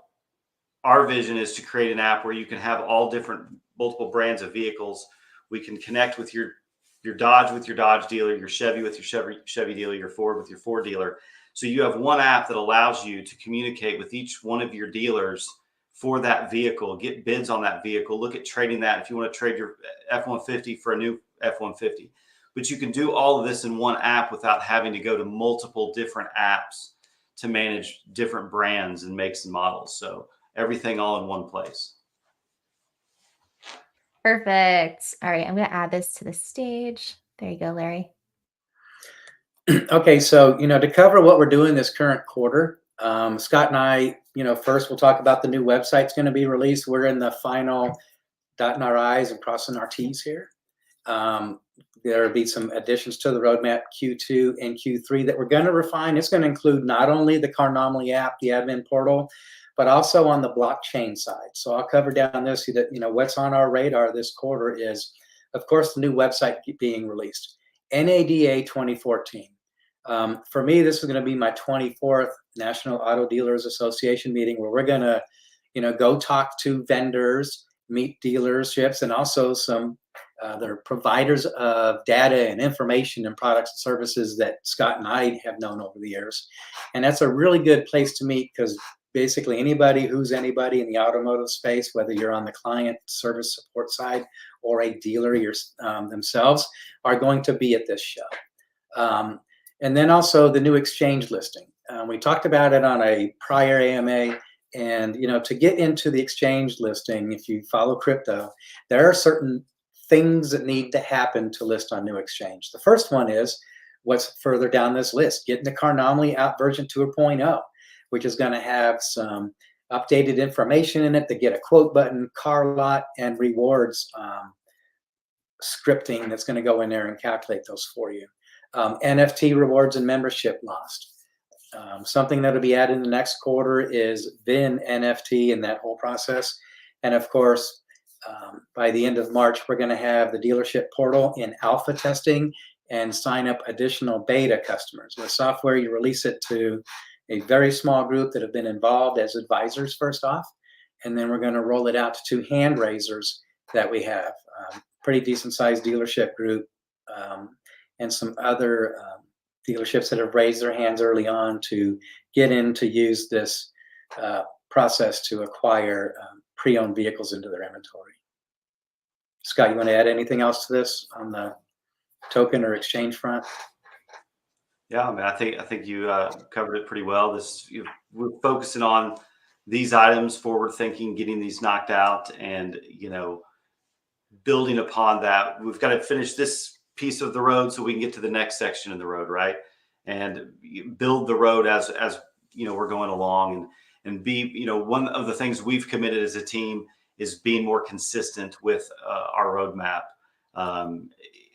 our vision is to create an app where you can have all different multiple brands of vehicles. We can connect with your Dodge with your Dodge dealer, your Chevy with your Chevy dealer, your Ford with your Ford dealer. So you have one app that allows you to communicate with each one of your dealers for that vehicle, get bids on that vehicle, look at trading that if you want to trade your F-150 for a new F-150. But you can do all of this in one app without having to go to multiple different apps to manage different brands and makes and models. So everything all in one place. Perfect. All right, I'm going to add this to the stage. There you go, Larry. Okay, so to cover what we're doing this current quarter, Scott and I, first we'll talk about the new website's going to be released. We're in the final dotting our I's and crossing our T's here. There will be some additions to the roadmap Q2 and Q3 that we're going to refine. It's going to include not only the Carnomaly app, the admin portal, but also on the blockchain side. So I'll cover down this, that what's on our radar this quarter is, of course, the new website being released, NADA 2014. For me, this is going to be my 24th National Auto Dealers Association meeting, where we're going to, go talk to vendors, meet dealerships, and also some they're providers of data and information and products and services that Scott and I have known over the years. And that's a really good place to meet, because basically anybody who's anybody in the automotive space, whether you're on the client service support side or a dealer themselves, are going to be at this show. And then also the new exchange listing. We talked about it on a prior AMA. And, to get into the exchange listing, if you follow crypto, there are certain things that need to happen to list on New Exchange. The first one is what's further down this list, getting the Carnomaly out version 2.0, which is going to have some updated information in it to get a quote button, car lot, and rewards scripting that's going to go in there and calculate those for you. NFT rewards and membership lost. Something that'll be added in the next quarter is VIN NFT and that whole process. And of course, by the end of March, we're going to have the dealership portal in alpha testing and sign up additional beta customers. The software, you release it to a very small group that have been involved as advisors first off, and then we're going to roll it out to 2 hand raisers that we have, pretty decent sized dealership group, and some other dealerships that have raised their hands early on to get in to use this process to acquire pre-owned vehicles into their inventory. Scott, you want to add anything else to this on the token or exchange front? Yeah, I mean, I think you covered it pretty well. We're focusing on these items, forward thinking, getting these knocked out, and building upon that. We've got to finish this piece of the road so we can get to the next section of the road, right? And build the road as we're going along, and be one of the things we've committed as a team is being more consistent with our roadmap.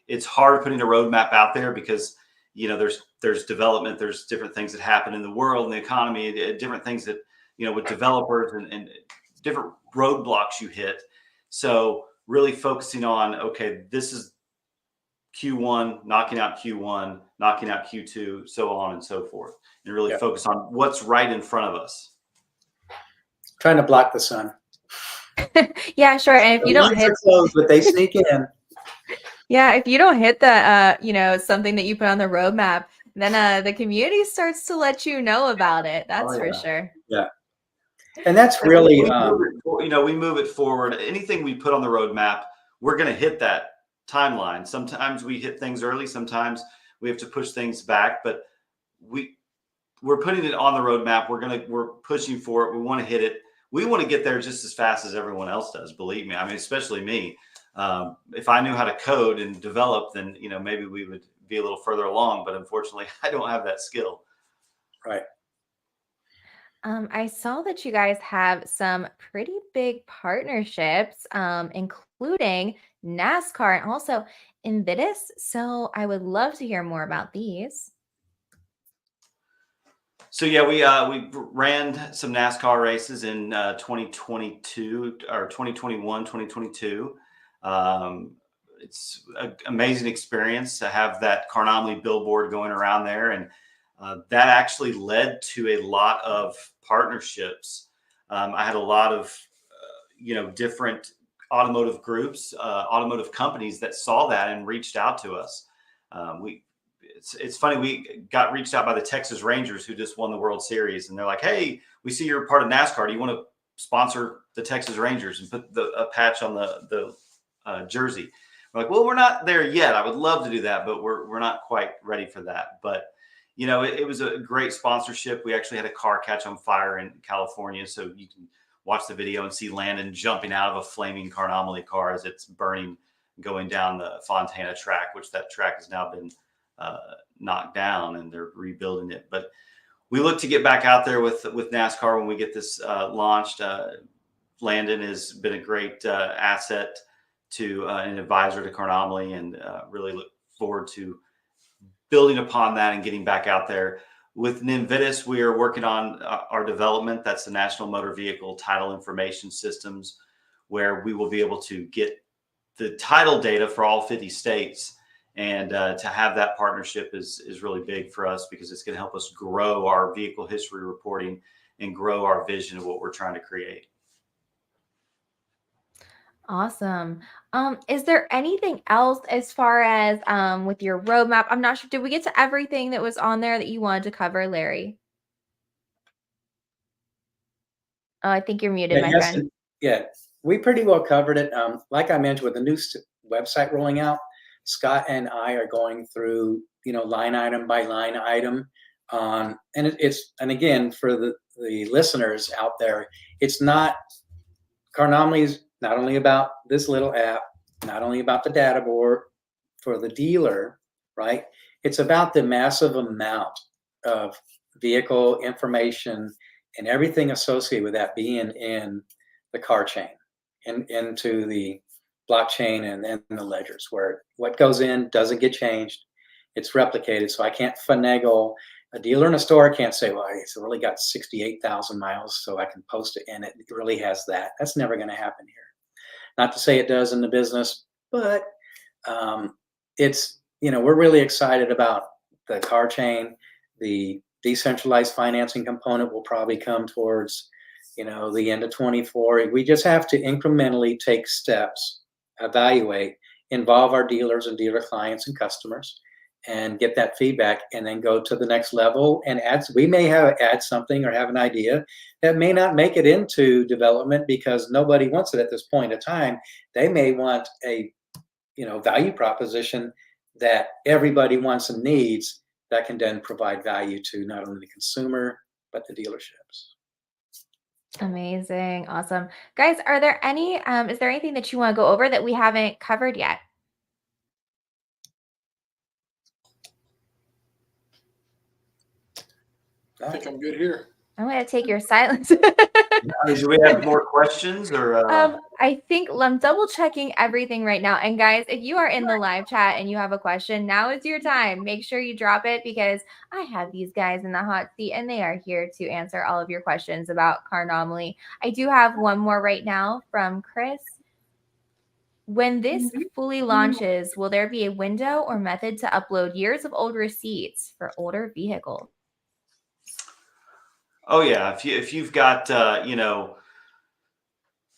It's hard putting a roadmap out there because there's development, there's different things that happen in the world and the economy, different things that with developers and different roadblocks you hit. So really focusing on, okay, this is Q1, knocking out Q1, knocking out Q2, so on and so forth, and really focus on what's right in front of us. Trying to block the sun. Yeah, sure. And if you don't hit, closed, but they sneak in. yeah, if you don't hit the, something that you put on the roadmap, then the community starts to let you know about it. That's for sure. Yeah. And that's really, we move it forward. Anything we put on the roadmap, we're going to hit that timeline. Sometimes we hit things early. Sometimes we have to push things back, but we're putting it on the roadmap. We're pushing for it. We want to hit it. We want to get there just as fast as everyone else does. Believe me. I mean, especially me. If I knew how to code and develop, then, maybe we would be a little further along, but unfortunately I don't have that skill. Right. I saw that you guys have some pretty big partnerships, including NASCAR and also Invitus. So I would love to hear more about these. So yeah, we ran some NASCAR races in 2022 or 2021, 2022. It's an amazing experience to have that Carnomaly billboard going around there, and that actually led to a lot of partnerships. I had a lot of different automotive groups, automotive companies that saw that and reached out to us. It's funny, we got reached out by the Texas Rangers, who just won the World Series, and they're like, "Hey, we see you're part of NASCAR. Do you want to sponsor the Texas Rangers and put a patch on the jersey?" We're like, "Well, we're not there yet. I would love to do that, but we're not quite ready for that." But it was a great sponsorship. We actually had a car catch on fire in California, so you can watch the video and see Landon jumping out of a flaming Carnomaly car as it's burning, going down the Fontana track, which that track has now been knocked down and they're rebuilding it. But we look to get back out there with NASCAR when we get this launched. Landon has been a great asset to an advisor to Carnomaly, and really look forward to building upon that and getting back out there. With Invitus, we are working on our development. That's the National Motor Vehicle Title Information Systems, where we will be able to get the title data for all 50 states. And to have that partnership is really big for us, because it's going to help us grow our vehicle history reporting and grow our vision of what we're trying to create. Awesome. Is there anything else as far as with your roadmap? I'm not sure. Did we get to everything that was on there that you wanted to cover, Larry? Oh, I think you're muted, my friend. Yeah, we pretty well covered it. Like I mentioned, with the new website rolling out, Scott and I are going through, line item by line item. And again, for the listeners out there, it's not, Carnomaly's not only about this little app, not only about the data board for the dealer, right? It's about the massive amount of vehicle information and everything associated with that being in the car chain and into the blockchain and the ledgers, where what goes in doesn't get changed. It's replicated. So I can't finagle. A dealer in a store can't say, well, it's really got 68,000 miles, so I can post it, and it really has that. That's never going to happen here. Not to say it does in the business, but it's, we're really excited about the car chain. The decentralized financing component will probably come towards, the end of 24. We just have to incrementally take steps, evaluate, involve our dealers and dealer clients and customers, and get that feedback, and then go to the next level and add. We may add something or have an idea that may not make it into development because nobody wants it at this point in time. They may want a value proposition that everybody wants and needs, that can then provide value to not only the consumer but the dealerships. Amazing. Awesome. Guys, is there anything that you want to go over that we haven't covered yet? I think I'm good here. I'm going to take your silence. Do we have more questions, or? I think I'm double checking everything right now. And guys, if you are in the live chat and you have a question, now is your time. Make sure you drop it, because I have these guys in the hot seat and they are here to answer all of your questions about Carnomaly. I do have one more right now from Chris. When this fully launches, will there be a window or method to upload years of old receipts for older vehicles? Oh yeah, if you've got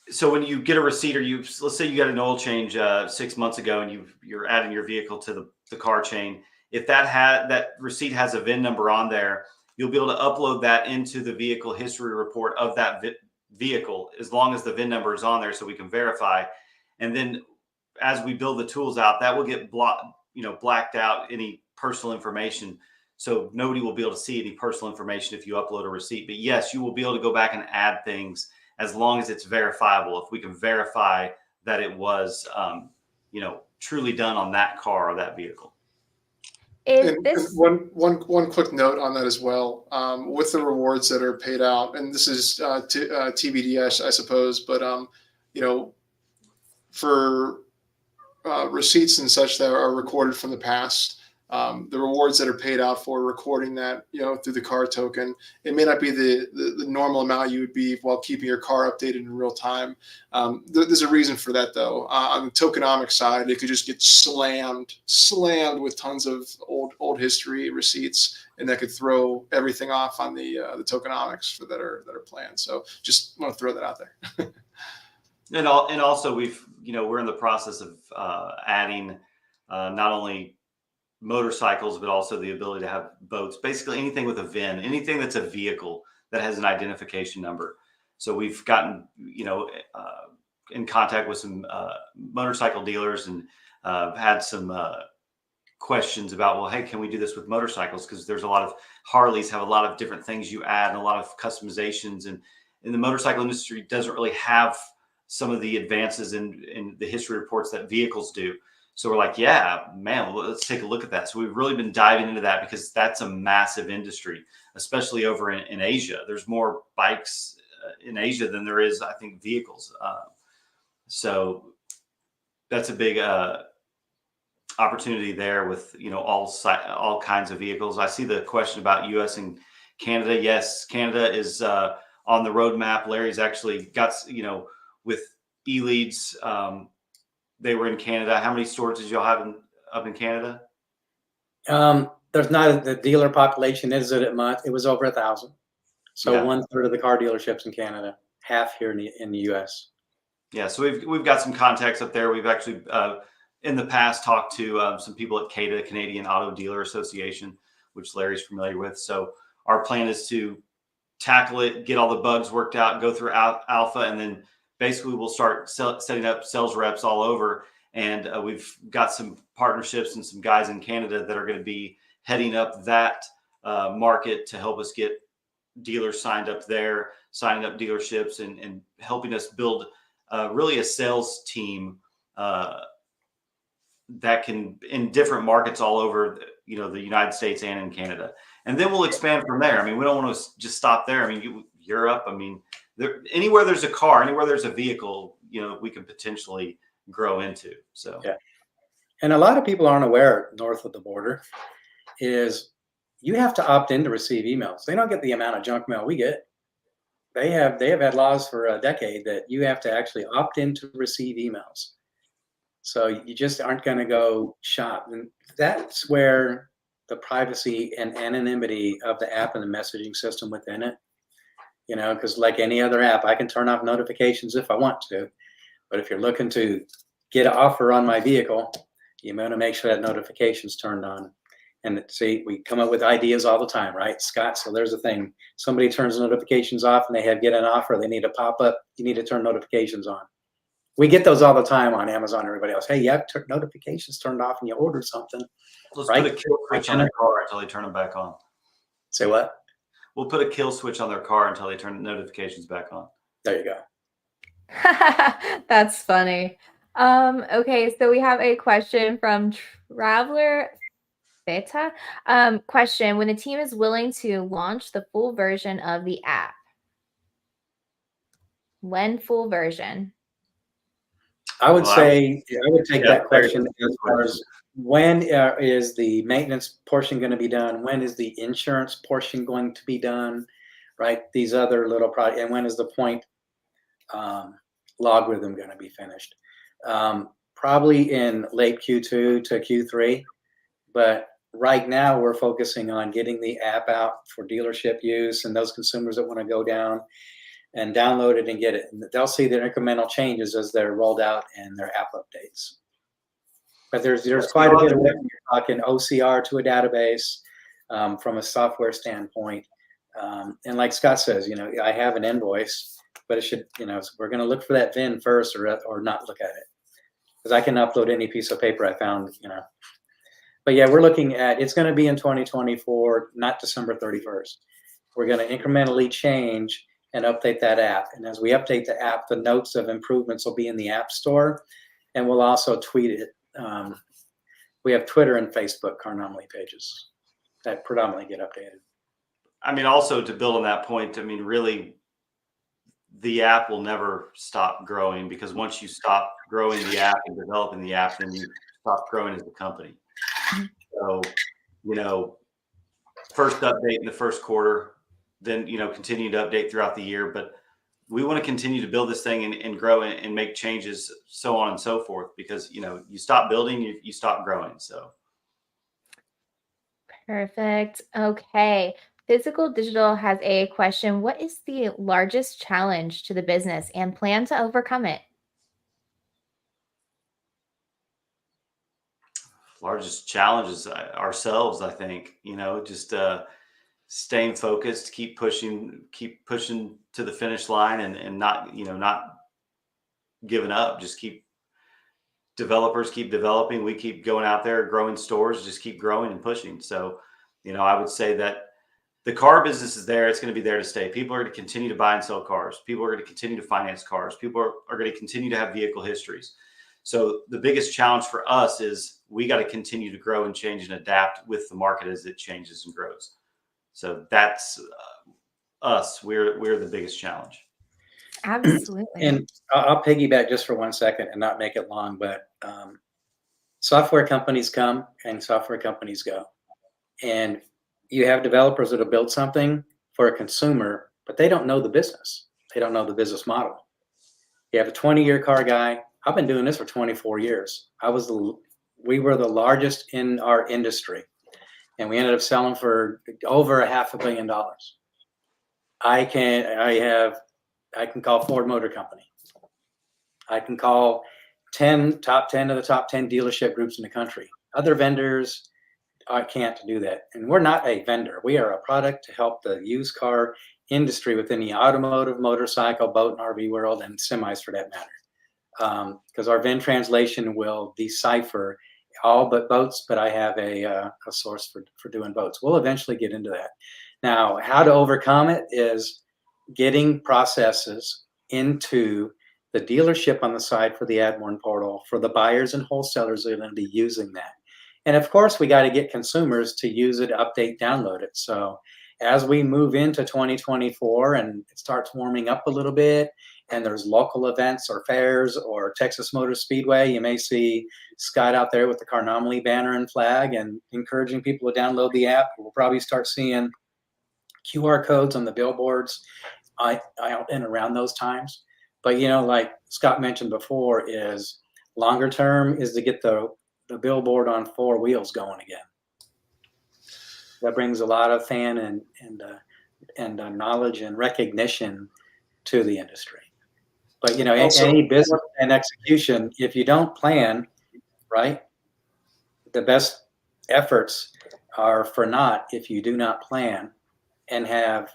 so when you get a receipt, or let's say you got an oil change 6 months ago, and you're adding your vehicle to the car chain. If that receipt has a VIN number on there, you'll be able to upload that into the vehicle history report of that vehicle, as long as the VIN number is on there, so we can verify. And then as we build the tools out, that will get blacked out any personal information. So nobody will be able to see any personal information if you upload a receipt. But yes, you will be able to go back and add things as long as it's verifiable. If we can verify that it was, truly done on that car or that vehicle. Is And this one quick note on that as well, with the rewards that are paid out, and this is TBD, I suppose, but for receipts and such that are recorded from the past, the rewards that are paid out for recording that, through the car token, it may not be the normal amount you would be while keeping your car updated in real time. There's a reason for that, though. On the tokenomic side, it could just get slammed with tons of old history receipts, and that could throw everything off on the tokenomics that are planned. So just want to throw that out there. And also we're in the process of adding not only motorcycles, but also the ability to have boats, basically anything with a VIN, anything that's a vehicle that has an identification number. So we've gotten, in contact with some motorcycle dealers, and had some questions about, well, hey, can we do this with motorcycles? Because there's a lot of Harleys have a lot of different things you add and a lot of customizations. And in the motorcycle industry doesn't really have some of the advances in the history reports that vehicles do. So we're like, yeah, man, let's take a look at that. So we've really been diving into that, because that's a massive industry, especially over in Asia. There's more bikes in Asia than there is, I think, vehicles. So that's a big opportunity there with, all kinds of vehicles. I see the question about US and Canada. Yes, Canada is on the roadmap. Larry's actually got, with e-leads, they were in Canada. How many stores did y'all have up in Canada? There's not the dealer population is at a month. It was over 1,000. So Yeah. 1/3 of the car dealerships in Canada, half here in the US. Yeah, so we've got some contacts up there. We've actually in the past talked to some people at CADA, Canadian Auto Dealer Association, which Larry's familiar with. So our plan is to tackle it, get all the bugs worked out, go through alpha, and then basically we'll start setting up sales reps all over. And we've got some partnerships and some guys in Canada that are going to be heading up that market to help us get dealers signed up there, signing up dealerships, and helping us build really a sales team that can, in different markets all over, the United States and in Canada. And then we'll expand from there. I mean, we don't want to just stop there. I mean, Europe, anywhere there's a car, anywhere there's a vehicle, we can potentially grow into. So yeah. And a lot of people aren't aware, north of the border, is you have to opt in to receive emails. They don't get the amount of junk mail we get. They have had laws for a decade that you have to actually opt in to receive emails. So you just aren't going to go shop. And that's where the privacy and anonymity of the app and the messaging system within it, because like any other app, I can turn off notifications if I want to. But if you're looking to get an offer on my vehicle, you want to make sure that notification's turned on. And see, we come up with ideas all the time, right, Scott? So there's a thing. Somebody turns notifications off and they get an offer. They need to pop up. You need to turn notifications on. We get those all the time on Amazon and everybody else. Hey, you have notifications turned off and you ordered something. Let's right? put a kill switch on their car until they turn them back on. Say what? We'll put a kill switch on their car until they turn the notifications back on. There you go. That's funny. Okay, so we have a question from Traveler Beta. Question: when the team is willing to launch the full version of the app? When full version? I would say I would take that very question as far as when is the maintenance portion going to be done? When is the insurance portion going to be done? Right? These other little projects, and when is the point logarithm going to be finished? probably in late Q2 to Q3. But right now, we're focusing on getting the app out for dealership use and those consumers that want to go down and download it and get it. And they'll see the incremental changes as they're rolled out and their app updates. But there's quite a bit of work. You're talking OCR to a database from a software standpoint. And like Scott says, I have an invoice, but it should, we're going to look for that VIN first or not look at it, because I can upload any piece of paper I found, But yeah, we're looking at, it's going to be in 2024, not December 31st. We're going to incrementally change and update that app. And as we update the app, the notes of improvements will be in the App Store, and we'll also tweet it. We have Twitter and Facebook Carnomaly pages that predominantly get updated. I mean, also to build on that point, I mean, really, the app will never stop growing, because once you stop growing the app and developing the app, then you stop growing as a company. So, first update in the first quarter, then, continue to update throughout the year. But we want to continue to build this thing and grow and make changes, so on and so forth, because, you stop building, you stop growing. So. Perfect. Okay. Physical Digital has a question. What is the largest challenge to the business and plan to overcome it? Largest challenge is ourselves, I think, just staying focused, keep pushing to the finish line, and not giving up. Just developers keep developing. We keep going out there, growing stores, just keep growing and pushing. So, I would say that the car business is there. It's going to be there to stay. People are going to continue to buy and sell cars. People are going to continue to finance cars. People are going to continue to have vehicle histories. So the biggest challenge for us is we got to continue to grow and change and adapt with the market as it changes and grows. So that's us. We're the biggest challenge. Absolutely. And I'll piggyback just for 1 second and not make it long, but software companies come and software companies go. And you have developers that have built something for a consumer, but they don't know the business. They don't know the business model. You have a 20-year car guy. I've been doing this for 24 years. We were the largest in our industry, and we ended up selling for over $500 million. I can call Ford Motor Company. I can call top 10 of the top 10 dealership groups in the country. Other vendors, I can't do that. And we're not a vendor. We are a product to help the used car industry within the automotive, motorcycle, boat, and RV world, and semis for that matter. Because our VIN translation will decipher all but boats, but I have a source for doing boats. We'll eventually get into that. Now, how to overcome it is getting processes into the dealership on the side for the Admorn portal, for the buyers and wholesalers that are going to be using that. And of course, we got to get consumers to use it, update, download it. So as we move into 2024 and it starts warming up a little bit, and there's local events or fairs or Texas Motor Speedway, you may see Scott out there with the Carnomaly banner and flag and encouraging people to download the app. We'll probably start seeing QR codes on the billboards out and around those times. But, like Scott mentioned before, is longer term is to get the billboard on 4 wheels going again. That brings a lot of fan and knowledge and recognition to the industry. But also, any business and execution, if you don't plan, right, the best efforts are for naught if you do not plan and have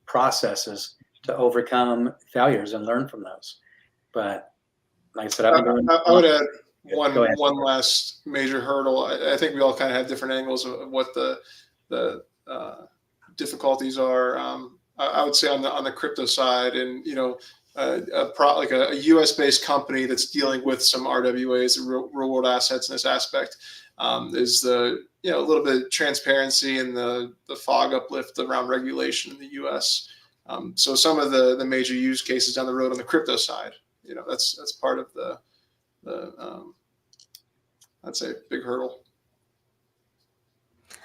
processes to overcome failures and learn from those. But like I said, I would add one last major hurdle. I think we all kind of have different angles of what the difficulties are. I would say on the crypto side, and like a U.S. based company that's dealing with some RWAs, real world assets in this aspect, is a little bit of transparency and the fog uplift around regulation in the U.S. So some of the major use cases down the road on the crypto side, that's part of the I'd say big hurdle.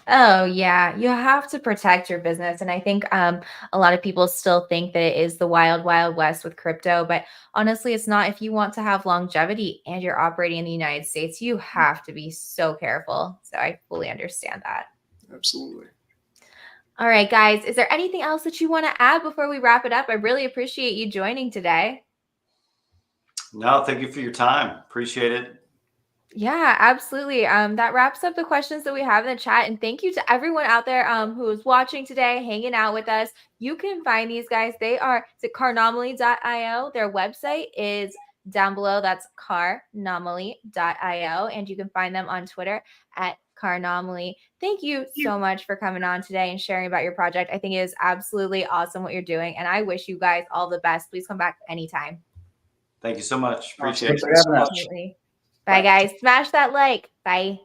Oh, yeah. You have to protect your business. And I think a lot of people still think that it is the wild, wild west with crypto. But honestly, it's not. If you want to have longevity and you're operating in the United States, you have to be so careful. So I fully understand that. Absolutely. All right, guys. Is there anything else that you want to add before we wrap it up? I really appreciate you joining today. No, thank you for your time. Appreciate it. Yeah, absolutely. That wraps up the questions that we have in the chat. And thank you to everyone out there who is watching today, hanging out with us. You can find these guys. They are at carnomaly.io. Their website is down below. That's carnomaly.io. And you can find them on Twitter at Carnomaly. Thank you so much for coming on today and sharing about your project. I think it is absolutely awesome what you're doing. And I wish you guys all the best. Please come back anytime. Thank you so much. Appreciate Thanks it. for having us. Absolutely. Bye, guys. Smash that like. Bye.